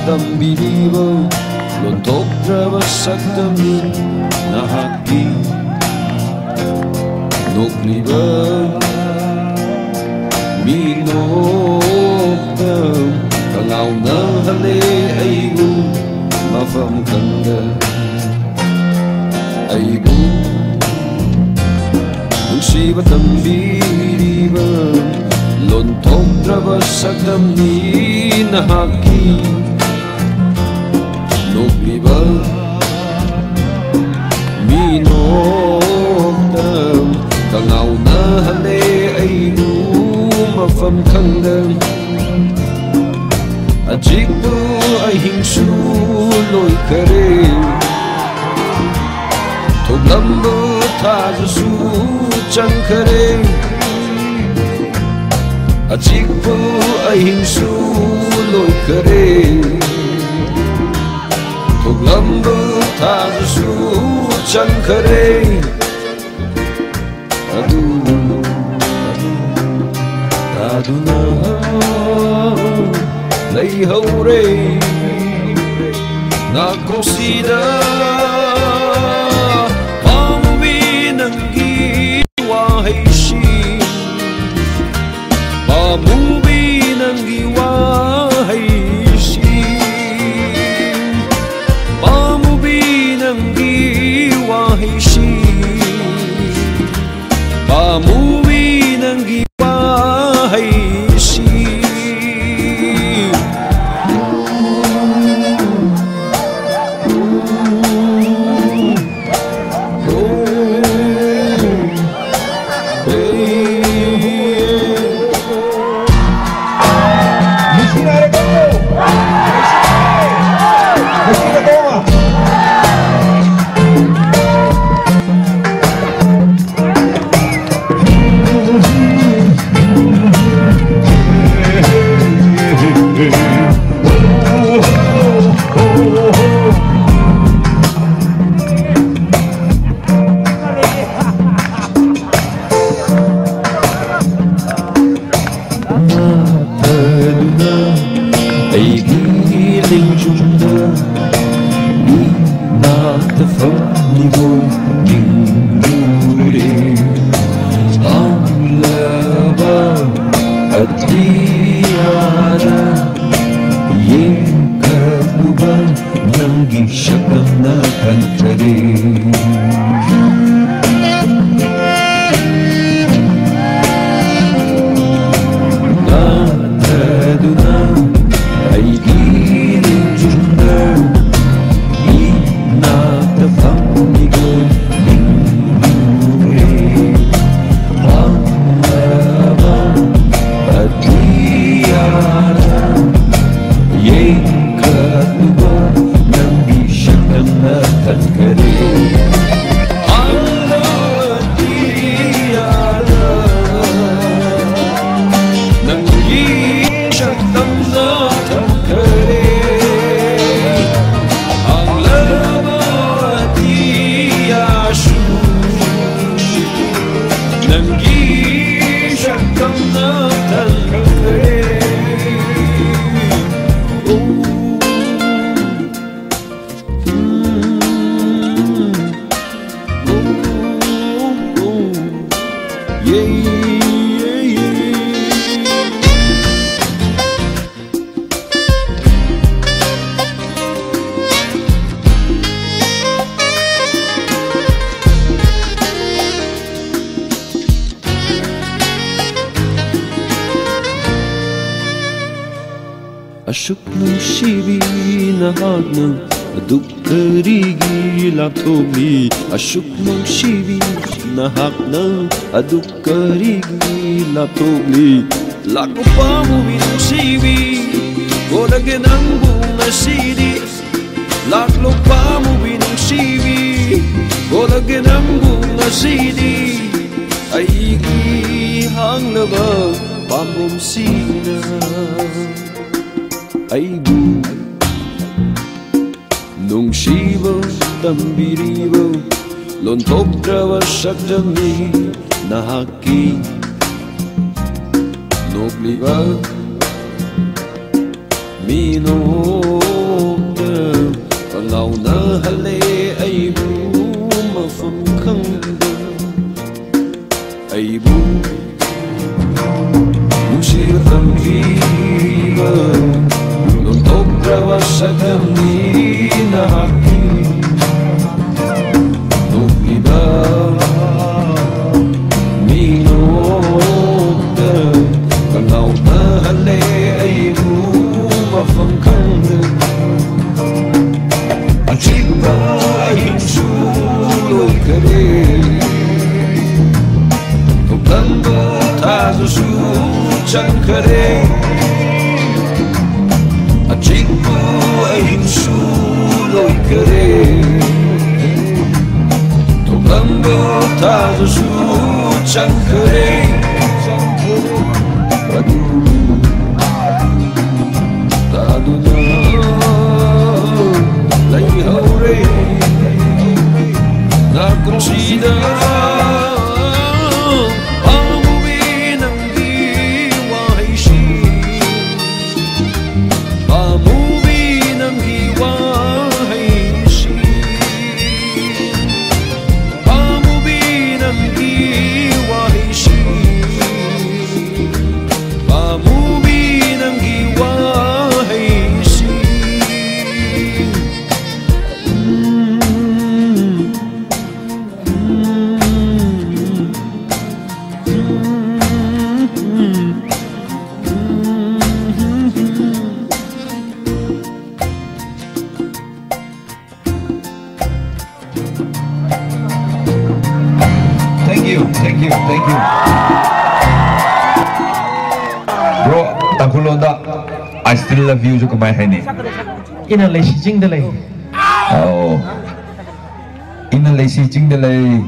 tambiribo lontokraba sakdamni nahaki nokliba minokdam kangauna hale aigu mafam kanda aigu nungsiba tambiriba lontokraba sakdamni nahaki nokliba minokdam kangauna hale aigu mafam kanda ajikbu ahingsu loi kare thoglambu thajasu chankare ajikbu ahingsu loi kare thoglambu thajasu chankare aduna lay haure na kosida pamubi nangi wahaishi pamubi nangi wahaishi pamubi nangi wahaishi pamubi nangi wahaishi Ashuk nungsibi nahagna aduk karigi laptobi Ashuk nungsibi nahagna aduk karigi laptobi Lago pa mo binungsibi Golagin ang bunga sidi Lago pa mo binungsibi Golagin ang bunga sidi Ay ihang laba pambumsina aigu nungsibo tambiribo lontokraba sakdamni nahaki nogliba minokdam hale ai bu mafam khangda ai bu musir tamjiba lon tokra wasagami na haki no iba mino da kanau na hale ai bu mafam khangda Chiba hinsu loi kare Tokamba tazo su chankare Chiba hinsu loi kare Tokamba tazo su chankare Na conchida Pamubinang hiwaishi Pamubinang hiwaishi Pamubinang hiwaishi Pamubinang hiwaishi Thank you. Bro, Tangkulonda, I still love you juga mai hai ni. Ina lei si jing de lei. Oh. Ina lei si jing de lei.